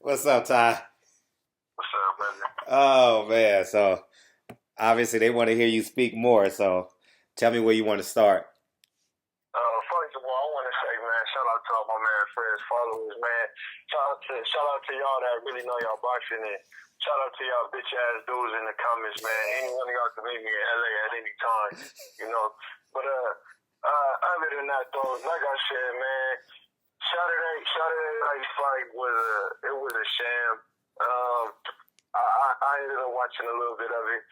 What's up, Ty? What's up, brother? Oh man, so obviously they want to hear you speak more. So tell me where you want to start. First of all, I want to say, man, shout out to all my man friends, followers, man. Shout out to y'all that really know y'all boxing, and shout out to y'all bitch ass dudes in the comments, man. Any one of y'all can meet me in LA at any time, you know. But other than that, though, like I said, man, Saturday night fight was a sham. Um, I ended up watching a little bit of it.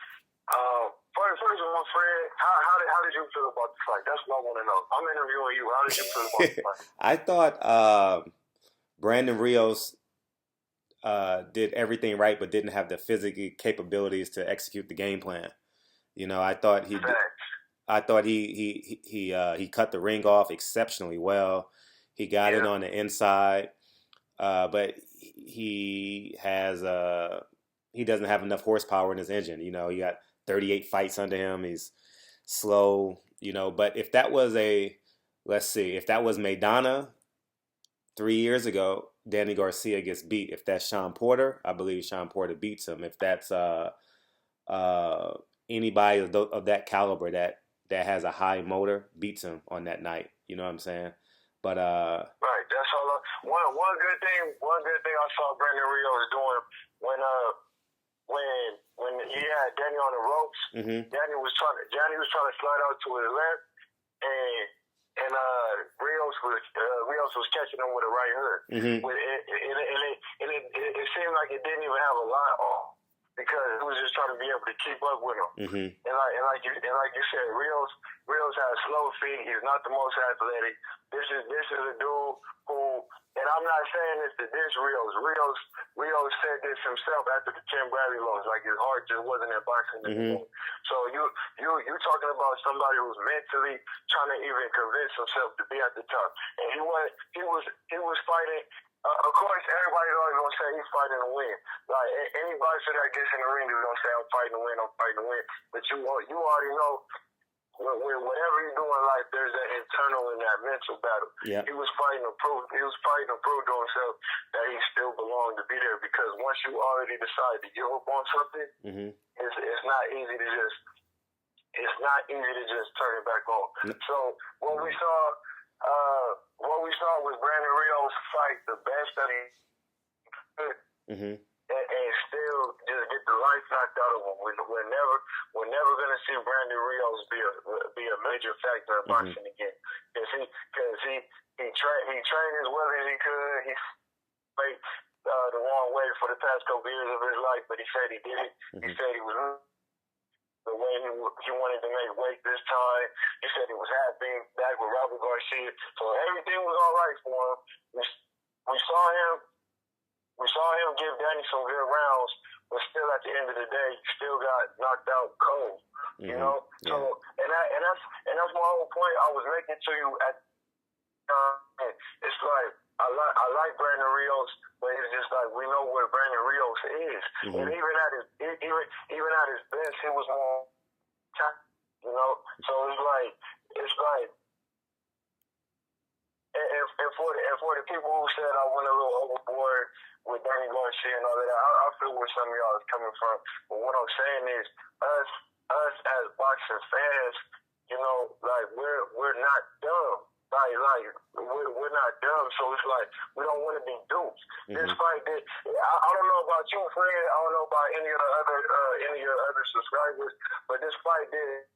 First of all, Fred, how did you feel about the fight? That's what I want to know. I'm interviewing you. How did you feel about the fight? I thought Brandon Rios did everything right, but didn't have the physical capabilities to execute the game plan. You know, I thought he did, Facts. I thought he cut the ring off exceptionally well. He got it Yeah. on the inside, but he doesn't have enough horsepower in his engine. You know, he got 38 fights under him. He's slow. You know, but if that was a let's see, if that was Maidana 3 years ago, Danny Garcia gets beat. If that's Sean Porter, I believe Sean Porter beats him. If that's uh, anybody of that caliber that has a high motor beats him on that night. You know what I'm saying? But Right. That's all. One good thing I saw Brandon Rios doing when he had Danny on the ropes. hmm Danny was trying to slide out to his left, and Rios was catching him with a right hook. hmm It seemed like it didn't even have a line off because he was just trying to be able to keep up with him. hmm And like you said, Rios has slow feet. He's not the most athletic. This is a dude who, and I'm not saying this to diss Rios. Rios said this himself after the Tim Bradley loss. Like his heart just wasn't in boxing hmm anymore. So you talking about somebody who's mentally trying to even convince himself to be at the top, and he was fighting. Of course, everybody's always gonna say he's fighting to win. Like any boxer that gets in the ring is gonna say I'm fighting to win, I'm fighting to win. But you already know whatever you do in life, there's that internal and that mental battle. Yeah. He was fighting to prove to himself that he still belonged to be there. Because once you already decide to give up on something, hmm it's not easy to just turn it back on. So what we saw was Brandon Rios fight the best that he could hmm and still just get the life knocked out of him. We're never gonna see Brandon Rios be a major factor in hmm boxing again because he trained as well as he could. He played the wrong way for the past couple years of his life, but he said he did it. He hmm said he was the way he wanted to make weight this time. He said he was happy back with Robert Garcia. So everything was all right for him. We saw him give Danny some good rounds, but still at the end of the day, still got knocked out cold. You hmm know? So Yeah. and that's my whole point I was making to you at it's like I like Brandon Rios, but it's just like we know where Brandon Rios is, and hmm even at his best, he was more, you know. So it's like, and for the people who said I went a little overboard with Danny Garcia and all of that, I feel where some of y'all is coming from. But what I'm saying is, us as boxing fans, you know, like we're not dumb. Like we're not dumb, so it's like we don't want to be duped. This hmm fight, I don't know about you, Fred. I don't know about any of your other subscribers, but this fight did.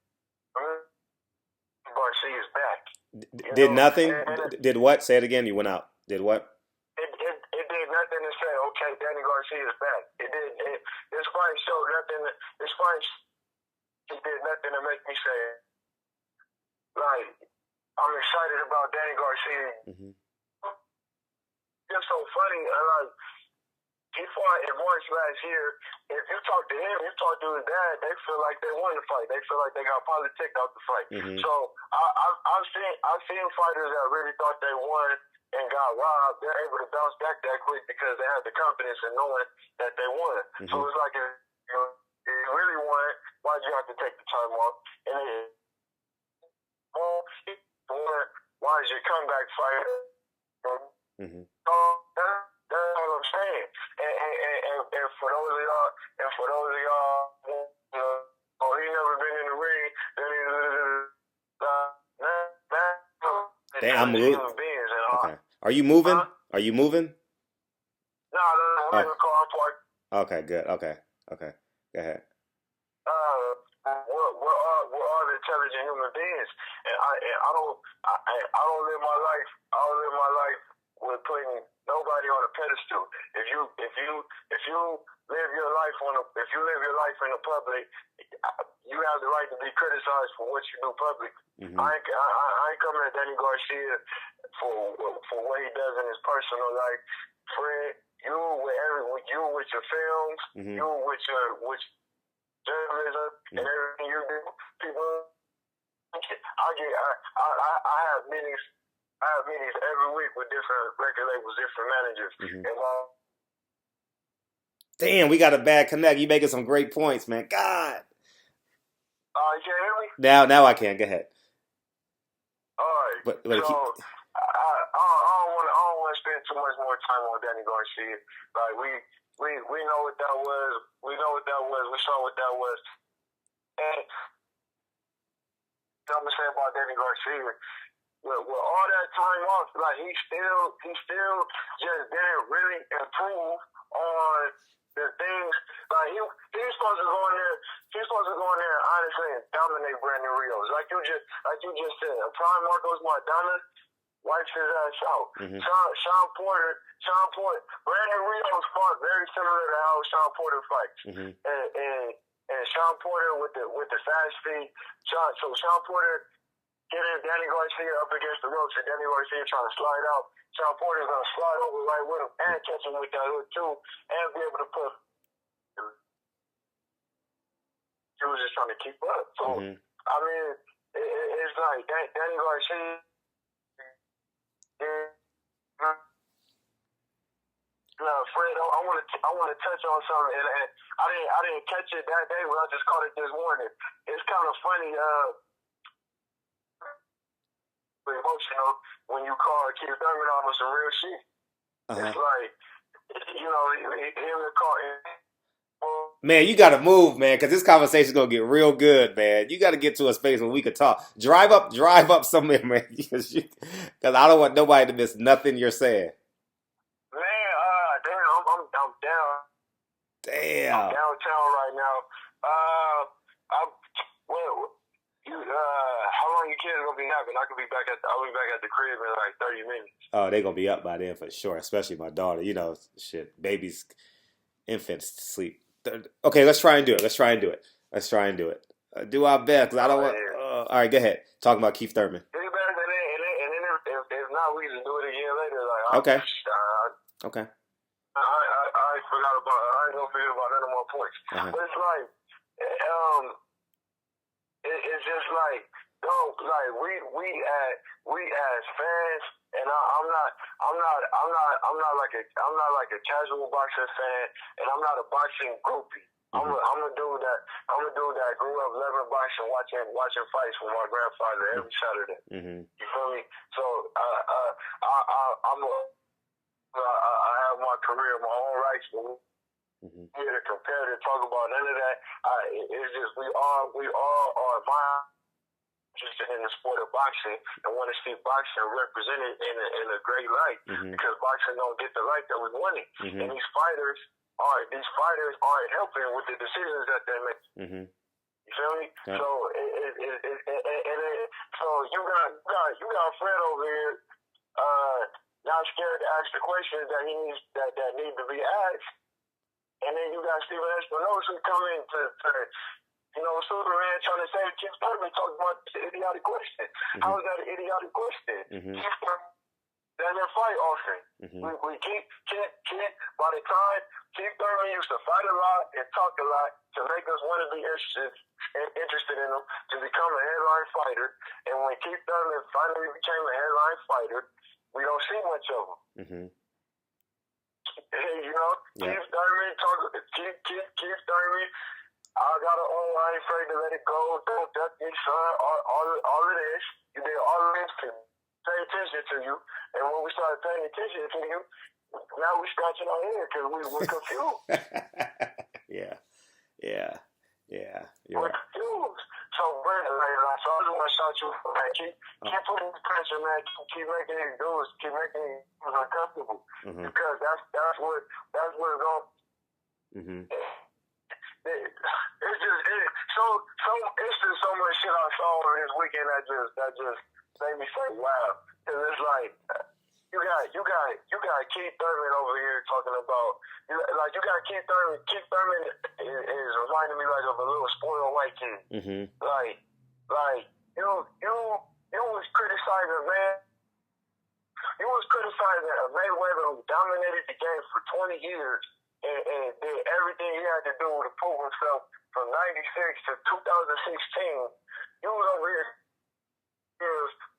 Garcia's back. You Did know, nothing? and Did what? Say it again. You went out. Did what? it did nothing to say, okay, Danny Garcia is back. This fight showed nothing. This fight it did nothing to make me say, like, I'm excited about Danny Garcia. hmm It's so funny. Like, he fought in March last year. If you talk to him, you talk to his dad, they feel like they won the fight. They feel like they got politics out the fight. hmm So I've seen fighters that really thought they won and got robbed. They're able to bounce back that quick because they have the confidence in knowing that they won. So hmm it's like if you really won, why'd you have to take the time off? And then why is your comeback fight? hmm That's all I'm saying. for those of y'all, oh, he never been in the ring. Damn, I'm moving. Human beings and Okay. Are you moving? Huh? Are you moving? No, I'm in the car park. Okay, good. Okay. Go ahead. We're all intelligent human beings, and I don't live my life. I don't live my life with putting nobody on a pedestal. If you live your life in the public, you have the right to be criticized for what you do public. Mm-hmm. I ain't coming at Danny Garcia for what he does in his personal life. Fred, you with your films, Mm-hmm. you with journalism and everything you do, people. I have meetings. I have meetings every week with different record labels, different managers. Mm-hmm. And Damn, we got a bad connect. You making some great points, man. God. you can't hear me? Now I can. Go ahead. All right. But So I don't want to spend too much more time on Danny Garcia. Like we know what that was. We know what that was. We saw what that was. And I'm gonna say about Danny Garcia, with all that time off, like he still just didn't really improve on the things. Like he's supposed to go in there. He's supposed to go in there honestly and dominate Brandon Rios. Like you just said, Prime Marcos Maidana wipes his ass out. Mm-hmm. Sean Porter, Brandon Rios fought very similar to how Sean Porter fights. Mm-hmm. And Sean Porter with the fast feet. Sean Porter getting Danny Garcia up against the ropes, and Danny Garcia trying to slide out. Sean Porter's gonna slide over right with him and catch him with that hook too, and be able to put. He was just trying to keep up. So Mm-hmm. I mean, it's like Danny Garcia. Fred, I want to touch on something, and I didn't catch it that day, but I just caught it this morning. It's kind of funny, emotional when you call Keith Thurman almost some real shit. Uh-huh. It's like, him and Carter. Man, you gotta move, man, because this conversation's gonna get real good, man. You gotta get to a space where we could talk. Drive up somewhere, man, because I don't want nobody to miss nothing you're saying. Man, damn, I'm down. Damn. I'm downtown right now. How long you kids gonna be napping? I'll be back at the crib in like 30 minutes. Oh, they gonna be up by then for sure, especially my daughter. You know, shit, babies, infants sleep. Okay, let's try and do it. Do our best, because I don't want... all right, go ahead. Talk about Keith Thurman. And then if not, we just do it again later. Like, okay. Okay. I forgot about... I ain't gonna forget about none of my points. Uh-huh. But it's like... It's just like... we as fans... And I'm not like a casual boxing fan, and I'm not a boxing groupie. Mm-hmm. I'm a dude that grew up loving boxing, watching fights with my grandfather every Saturday. Mm-hmm. You feel me? So I have my career, my own rights. Mm-hmm. Here to compare, to talk about none of that. It's just we all are interested in the sport of boxing and want to see boxing represented in a great light. Mm-hmm. Because boxing don't get the light that we wanted. Mm-hmm. And these fighters aren't helping with the decisions that they make. Mm-hmm. You feel me? Yeah. So so you got Fred over here not scared to ask the questions that need to be asked. And then you got Steven Espinosa coming to Superman trying to say Keith Thurman talking about this idiotic question. Mm-hmm. How is that an idiotic question? Mm-hmm. Doesn't fight often. Mm-hmm. We keep by the time Keith Thurman used to fight a lot and talk a lot to make us want to be interested in him to become a headline fighter. And when Keith Thurman finally became a headline fighter, we don't see much of him. Mm-hmm. Yeah. Keith Thurman. I got an own. I ain't afraid to let it go. Don't duck me, son. All of this. You did all of this to me. pay attention to you. And when we started paying attention to you, now we scratching our head because we're confused. Yeah. You're We're right. confused. So, Brandon, so I just want to shout you, man. Keep putting the pressure, man. Keep making these dudes, uncomfortable. Because that's what it's going. It's just so much shit I saw over this weekend that just made me say wow. Cause it's like you got Keith Thurman over here talking about you got Keith Thurman. Keith Thurman is reminding me like of a little spoiled white kid. Like you was criticizing man. You was criticizing a Mayweather who dominated the game for 20 years and did everything he had to do to prove himself from 96 to 2016. You was over here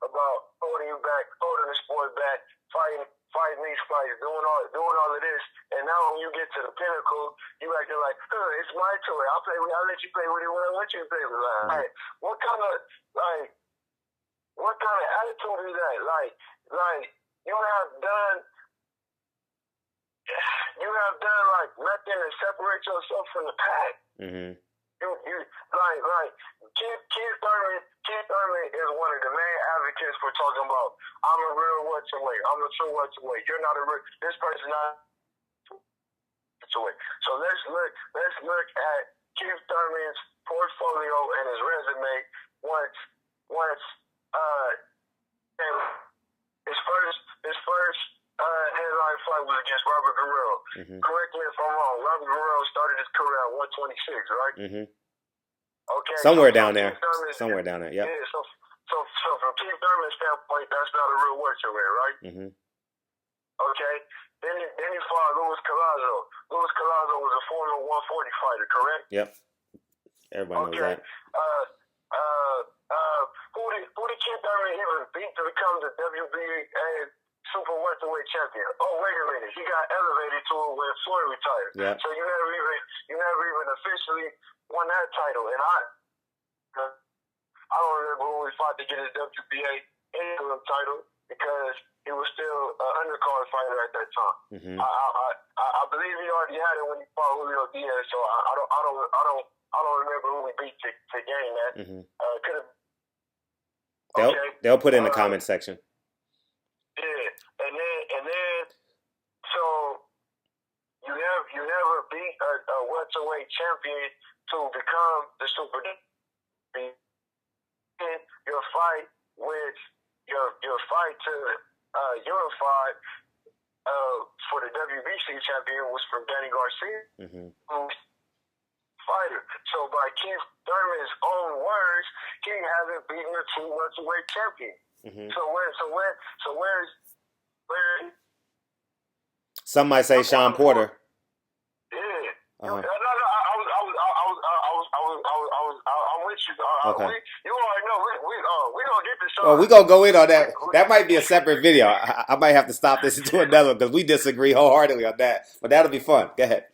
about holding the sport back, fighting these fights, doing all of this, and now when you get to the pinnacle, you acting like, it's my toy. I'll let you play with it when I want you to play with it. Like, what kind of attitude is that? Like you have done like nothing to separate yourself from the pack. Keith Thurman is one of the main advocates for talking about I'm a real welterweight. I'm a true welterweight. You're not a real. This person not welterweight. So let's look at Keith Thurman's portfolio and his resume once and his first headline fight was against Robert Guerrero. Correct me if I'm wrong. Robert Guerrero started his career at 126, right? Okay. Somewhere down there. Yep. Yeah. So from Keith Thurman's standpoint, that's not a real welterweight, right? Okay. Then he fought Luis Collazo. Luis Collazo was a former 140 fighter, correct? Yep. Everybody knows that. Who did Keith Thurman even beat to become the WBA super welterweight champion? Oh, wait a minute. He got elevated to it when Floyd retired. Yep. So you never even officially won that title. And I don't remember when we fought to get his WBA interim title because he was still an undercard fighter at that time. I believe he already had it when he fought Julio Diaz. So I don't remember who we beat to gain that. Could have. Okay. They'll put it in the comment section. Yeah, and then, so you never beat a welterweight champion to become the super. Your fight to unify for the WBC champion was from Danny Garcia. Fighter. So by Keith Thurman's own words, he hasn't beaten a true welterweight champion. So where's some might say Sean Porter. Yeah. No, I'm with you. Okay. You already know we gonna get this. Well, we gonna go in on that. That might be a separate video. I might have to stop this and do another one because we disagree wholeheartedly on that. But that'll be fun. Go ahead.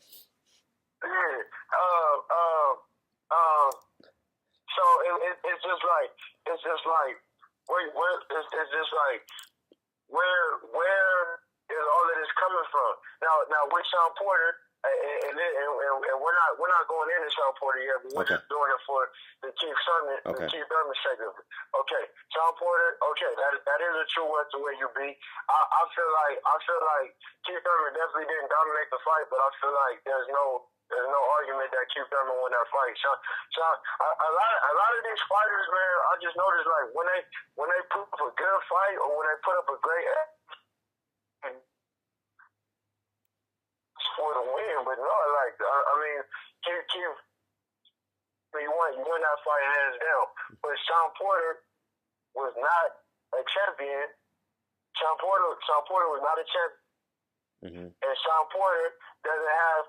So it's just like where is all of this coming from? Now with Sean Porter, and we're not going into Sean Porter yet, but we're just doing it for the Keith Thurman segment. Okay, Sean Porter. Okay, that is a true welterweight you beat. I feel like Keith Thurman definitely didn't dominate the fight, but I feel like there's no argument that Keith Thurman won that fight. A lot of these fighters, man, I just noticed like when they put up a good fight or when they put up a great for the win, but no, like I mean, Keith, you won that fight hands down. But Sean Porter was not a champion. Sean Porter was not a champion, and Sean Porter doesn't have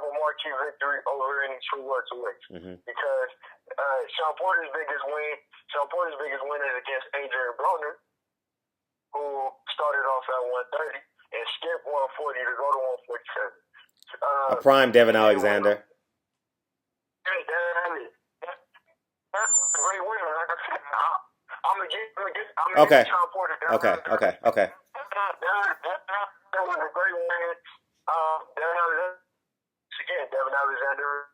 a marquee victory over any true welterweights because Sean Porter's biggest win is against Adrian Broner, who started off at 130 and skipped 140 to go to 147. A prime Devin Alexander. That's a great win. Like I said, I'm gonna Okay. Sean Porter. Okay. Okay. Okay. That was a great man. Devin Alexander. Again, Devin Alexander.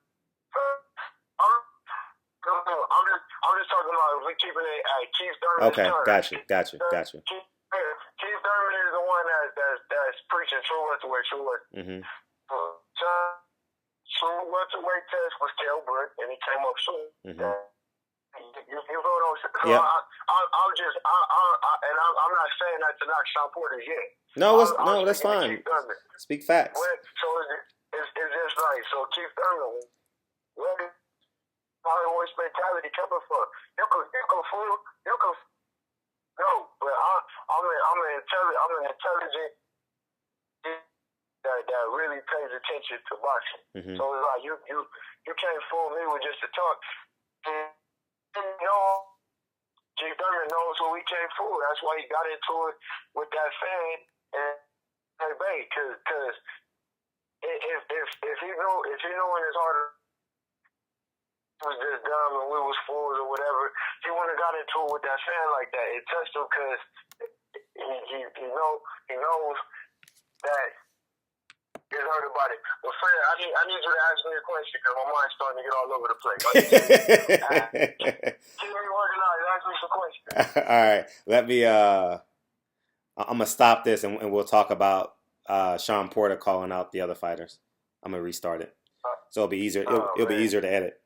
I'm just talking about if we keeping it at Keith Thurman. Okay. Got you. Keith Thurman is the one that's preaching true welterweight. Mm-hmm. So, true welterweight test was Kell Brook, and he came up short. Mm-hmm. You feel what I'm saying? So yep. I'm not saying that to knock Sean Porter yet. No, that's fine. Speak facts. So it's just like, so Keith Thurman, what is Hollywood mentality coming from? You can fool. No, but I'm an intelligent that really pays attention to boxing. Mm-hmm. So it's like you can't fool me with just the talk. You know, Keith Thurman knows who he can't fool. That's why he got into it with that fan and Bay, because if he knew in his heart it was just dumb and we was fools or whatever, he wouldn't have got into it with that fan like that. It touched him because he knows that he's heard about it. But Fred, I need you to ask me a question because my mind's starting to get all over the place. Keep me organized. Ask me some questions. All right, let me. I'm gonna stop this and we'll talk about Sean Porter calling out the other fighters. I'm gonna restart it, so it'll be easier. It'll be easier to edit.